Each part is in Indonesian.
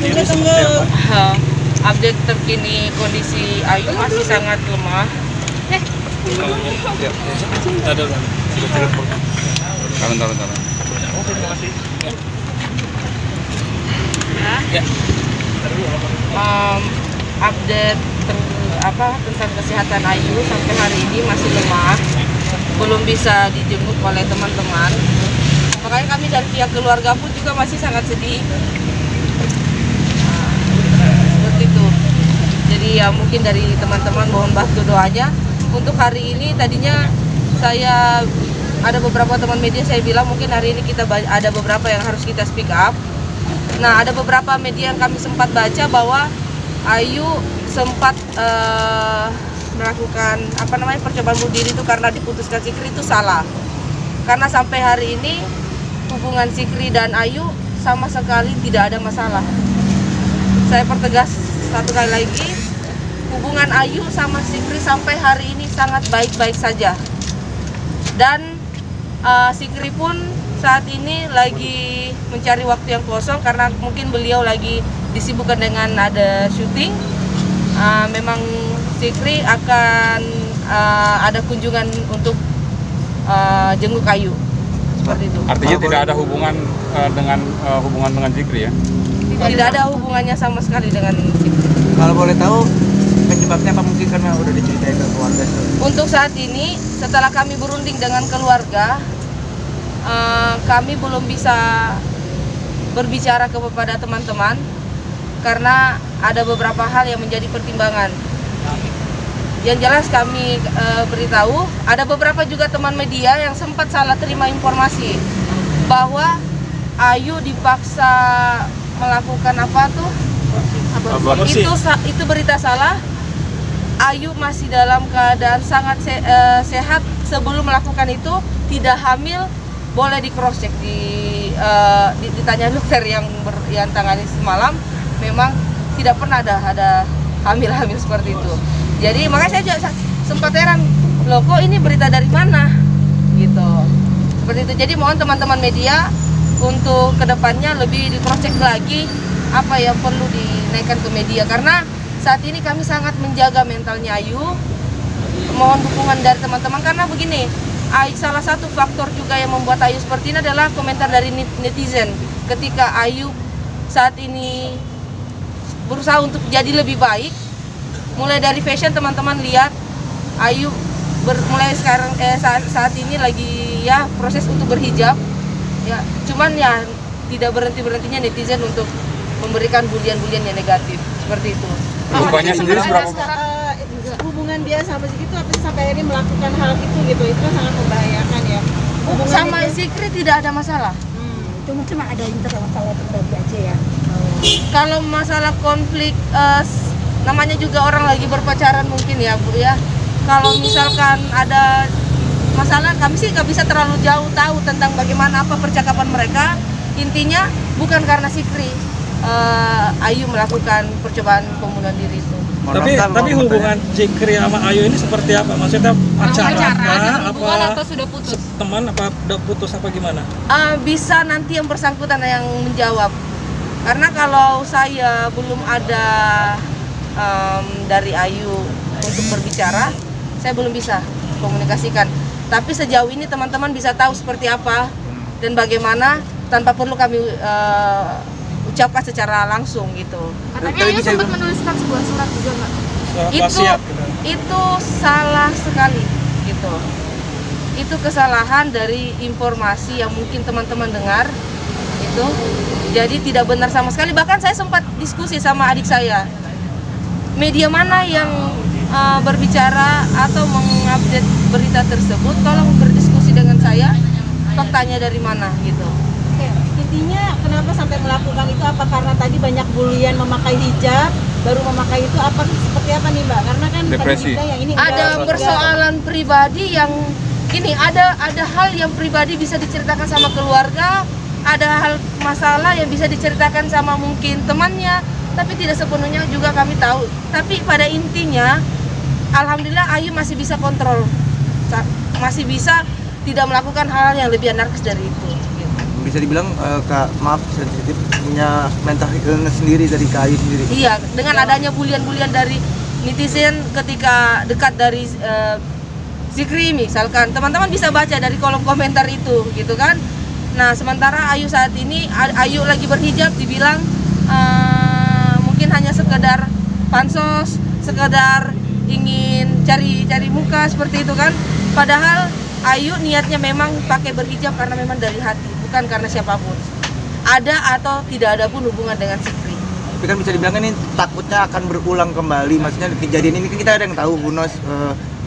terkini seperti apa? Update terkini kondisi Ayu masih sangat lemah. Update tentang kesehatan Ayu sampai hari ini masih lemah, belum bisa dijenguk oleh teman-teman. Makanya kami dari pihak keluarga pun juga masih sangat sedih. Seperti itu. Jadi ya mungkin dari teman-teman mohon bantu doanya. Untuk hari ini tadinya saya ada beberapa teman media saya bilang mungkin hari ini kita ada beberapa yang harus kita speak up. Nah, ada beberapa media yang kami sempat baca bahwa Ayu sempat melakukan percobaan bunuh diri itu karena diputuskan Sikri, itu salah. Karena sampai hari ini hubungan Sikri dan Ayu sama sekali tidak ada masalah. Saya pertegas satu kali lagi, hubungan Ayu sama Sikri sampai hari ini sangat baik-baik saja. Dan Sikri pun saat ini lagi mencari waktu yang kosong karena mungkin beliau lagi disibukkan dengan ada syuting. Memang Sikri akan ada kunjungan untuk jenguk Ayu. Seperti itu. Artinya tidak ada hubungan dengan Sikri ya? Tidak ada hubungannya sama sekali dengan Sikri. Kalau boleh tahu penyebabnya apa, mungkin karena udah diceritain ke keluarga? Untuk saat ini setelah kami berunding dengan keluarga, kami belum bisa berbicara kepada teman-teman karena ada beberapa hal yang menjadi pertimbangan. Yang jelas kami beritahu, ada beberapa juga teman media yang sempat salah terima informasi bahwa Ayu dipaksa melakukan aborsi. Itu berita salah. Ayu masih dalam keadaan sangat sehat sebelum melakukan itu, tidak hamil. Boleh di cross check ditanya dokter yang tangani semalam, memang tidak pernah ada hamil seperti itu. Jadi makanya saya juga sempat heran, loh kok ini berita dari mana gitu. Seperti itu. Jadi mohon teman-teman media untuk kedepannya lebih di cross check lagi apa yang perlu dinaikkan ke media, karena saat ini kami sangat menjaga mentalnya Ayu. Mohon dukungan dari teman-teman karena begini, salah satu faktor juga yang membuat Ayu seperti ini adalah komentar dari netizen. Ketika Ayu saat ini berusaha untuk jadi lebih baik, mulai dari fashion teman-teman lihat Ayu mulai sekarang saat ini lagi ya proses untuk berhijab ya, cuman ya tidak berhentinya netizen untuk memberikan bulian-bulian yang negatif seperti itu. Hubungannya sendiri seberapa? Hubungan dia sama Sikri itu apa sampai akhirnya melakukan hal itu gitu, itu kan sangat membahayakan ya. Hubungan sama itu, Sikri tidak ada masalah. Cuma ada masalah pribadi aja ya. Kalau masalah konflik namanya juga orang lagi berpacaran mungkin ya Bu ya. Kalau misalkan ada masalah, kami sih nggak bisa terlalu jauh tahu tentang bagaimana apa percakapan mereka. Intinya bukan karena Sikri Ayu melakukan percobaan pembunuhan diri itu. Tapi hubungan Sikri sama Ayu ini seperti apa? Maksudnya pacaran atau sudah putus? Teman apa udah putus apa gimana? Bisa nanti yang bersangkutan yang menjawab. Karena kalau saya belum ada dari Ayu untuk berbicara, saya belum bisa komunikasikan. Tapi sejauh ini teman-teman bisa tahu seperti apa dan bagaimana tanpa perlu kami ucapkan secara langsung gitu. Katanya Ayu sempat menuliskan sebuah surat juga nggak? Itu salah sekali gitu. Itu kesalahan dari informasi yang mungkin teman-teman dengar itu. Jadi tidak benar sama sekali. Bahkan saya sempat diskusi sama adik saya. Media mana yang berbicara atau mengupdate berita tersebut, tolong berdiskusi dengan saya. Faktanya dari mana gitu. Oke, intinya kenapa sampai melakukan itu, apa karena tadi banyak bulian memakai hijab, baru memakai itu apa seperti apa nih Mbak? Karena kan depresi. Yang ini ada persoalan pribadi yang gini, ada hal yang pribadi bisa diceritakan sama keluarga, ada hal masalah yang bisa diceritakan sama mungkin temannya, tapi tidak sepenuhnya juga kami tahu. Tapi pada intinya alhamdulillah Ayu masih bisa kontrol, masih bisa tidak melakukan hal yang lebih anarkis dari itu gitu. bisa dibilang Kak, maaf sensitif, punya mental illness sendiri dari Kak Ayu sendiri. Iya, dengan adanya bulian-bulian dari netizen ketika dekat dari Zikri misalkan, teman-teman bisa baca dari kolom komentar itu gitu kan. Nah, sementara Ayu saat ini, Ayu lagi berhijab dibilang mungkin hanya sekedar pansos, sekedar ingin cari muka seperti itu kan. Padahal Ayu niatnya memang pakai berhijab karena memang dari hati, bukan karena siapapun. Ada atau tidak ada pun hubungan dengan Zikri. Tapi kan bisa dibilang ini takutnya akan berulang kembali. Maksudnya kejadian ini kan kita ada yang tahu, Bu Nos.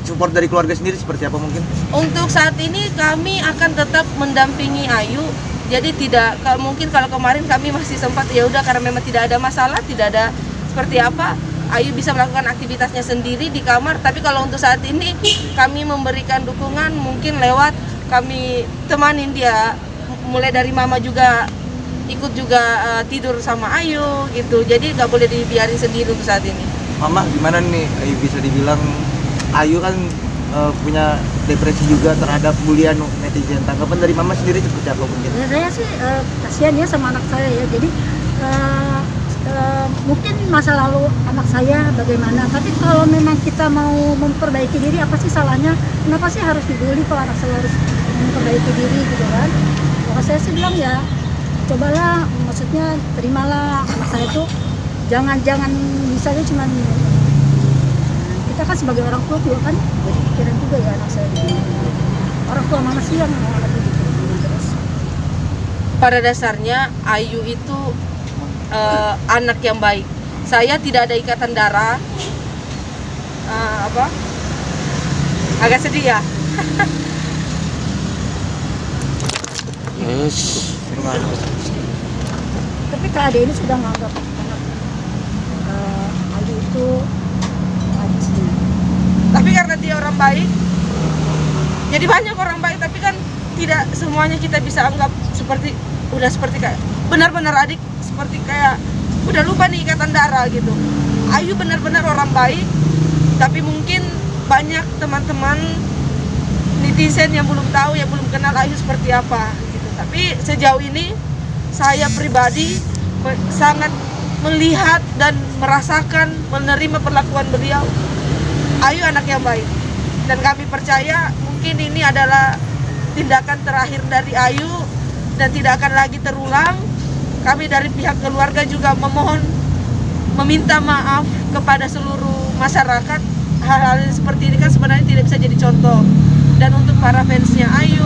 Support dari keluarga sendiri seperti apa mungkin? Untuk saat ini kami akan tetap mendampingi Ayu. Jadi tidak mungkin kalau kemarin kami masih sempat ya udah karena memang tidak ada masalah, tidak ada seperti apa. Ayu bisa melakukan aktivitasnya sendiri di kamar, tapi kalau untuk saat ini kami memberikan dukungan mungkin lewat kami temanin dia, mulai dari mama juga ikut juga tidur sama Ayu gitu, jadi nggak boleh dibiarin sendiri untuk saat ini. Mama gimana nih, Ayu bisa dibilang Ayu kan punya depresi juga terhadap bulian netizen. Tanggapan dari mama sendiri seperti apa mungkin? Ya, saya sih kasihan ya sama anak saya ya, jadi mungkin masa lalu anak saya bagaimana, tapi kalau memang kita mau memperbaiki diri, apa sih salahnya? Kenapa sih harus dibully kalau anak saya harus memperbaiki diri gitu kan? Kalau saya sih bilang ya cobalah, maksudnya terimalah anak saya tuh, jangan misalnya cuman kita kan sebagai orang tua juga kan berpikiran juga ya anak saya begini. Orang tua mana sih yang mau lagi gitu terus? Pada dasarnya Ayu itu anak yang baik. Saya tidak ada ikatan darah. Agak sedih ya. Yes. Tapi Kak Ade ini sudah menganggap anak Ayu itu aji. Tapi karena dia orang baik, jadi banyak orang baik, tapi kan tidak semuanya kita bisa anggap seperti kayak benar-benar adik, seperti kayak udah lupa nih ikatan darah gitu. Ayu benar-benar orang baik, tapi mungkin banyak teman-teman netizen yang belum tahu, yang belum kenal Ayu seperti apa gitu. Tapi sejauh ini saya pribadi sangat melihat dan merasakan, menerima perlakuan beliau. Ayu anak yang baik, dan kami percaya mungkin ini adalah tindakan terakhir dari Ayu dan tidak akan lagi terulang. Kami dari pihak keluarga juga meminta maaf kepada seluruh masyarakat. Hal-hal seperti ini kan sebenarnya tidak bisa jadi contoh. Dan untuk para fansnya Ayu,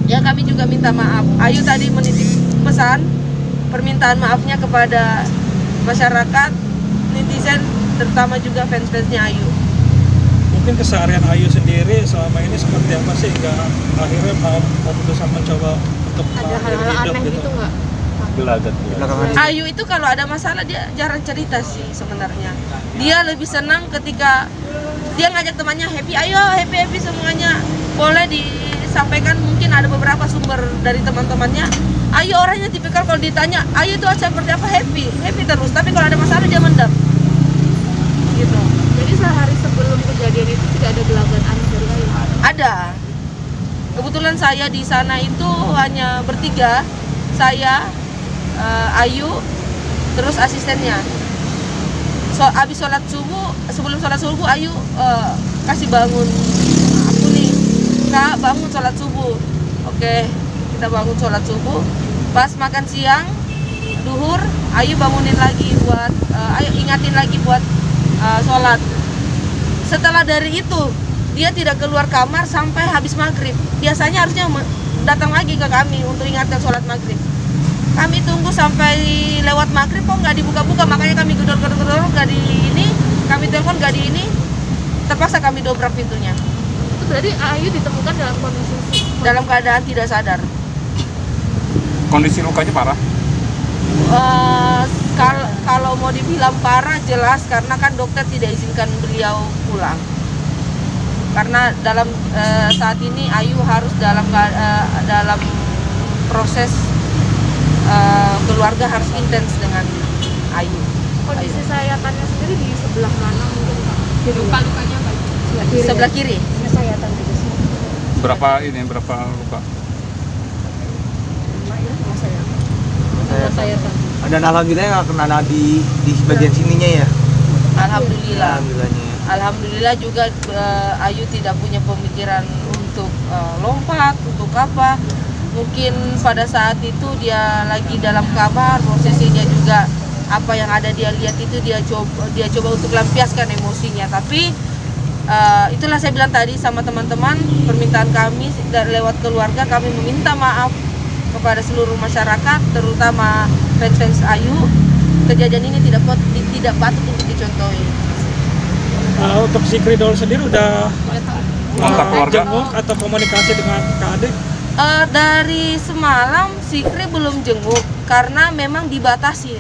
ya kami juga minta maaf. Ayu tadi menitip pesan permintaan maafnya kepada masyarakat, netizen, terutama juga fans-fansnya Ayu. Mungkin keseharian Ayu sendiri selama ini seperti apa sih hingga akhirnya mau memutuskan mencoba untuk Ada hal-hal aneh gitu nggak? Ayu itu kalau ada masalah dia jarang cerita sih sebenarnya. Dia lebih senang ketika dia ngajak temannya happy, ayo happy semuanya. Boleh disampaikan, mungkin ada beberapa sumber dari teman-temannya. Ayu orangnya tipikal kalau ditanya, Ayu itu seperti apa, happy terus. Tapi kalau ada masalah dia mendam. Gitu. Jadi sehari sebelum kejadian itu tidak ada gelagat aneh dari Ayu? Ada. Kebetulan saya di sana itu hanya bertiga. Saya, Ayu, terus asistennya. Habis sholat subuh, sebelum sholat subuh Ayu kasih bangun aku nih, Kak bangun sholat subuh. Oke, kita bangun sholat subuh. Pas makan siang, duhur, Ayu bangunin lagi buat, Ayu ingatin lagi buat sholat. Setelah dari itu dia tidak keluar kamar sampai habis maghrib. Biasanya harusnya datang lagi ke kami untuk ingatkan sholat maghrib. Kami tunggu sampai lewat maghrib kok nggak dibuka-buka, makanya kami gedor-gedor nggak di ini, kami telepon nggak di ini, terpaksa kami dobrak pintunya. Itu berarti Ayu ditemukan dalam kondisi Dalam keadaan tidak sadar. Kondisi lukanya parah? Kalau mau dibilang parah jelas, karena kan dokter tidak izinkan beliau pulang. Karena dalam saat ini Ayu harus dalam proses keluarga harus intens dengan Ayu. kondisi sayatannya sendiri di sebelah mana mungkin Pak? Luka-lukanya apa? Sebelah kiri. Sayatan aja sih. Berapa luka? mempercayakan. Dan alhamdulillah nggak kena di bagian sininya ya. Alhamdulillah. Alhamdulillahnya. Alhamdulillah juga Ayu tidak punya pemikiran untuk lompat, untuk apa. Mungkin pada saat itu dia lagi dalam kamar, prosesinya juga apa yang ada dia lihat itu dia coba untuk lampiaskan emosinya. Tapi itulah saya bilang tadi sama teman-teman, permintaan kami lewat keluarga, kami meminta maaf kepada seluruh masyarakat, terutama fans Ayu. Kejadian ini tidak patut untuk dicontohi. Untuk Zikri Doll sendiri udah Kontak keluarga? jenguk atau komunikasi dengan Kak Ade? Dari semalam Zikri belum jenguk karena memang dibatasi.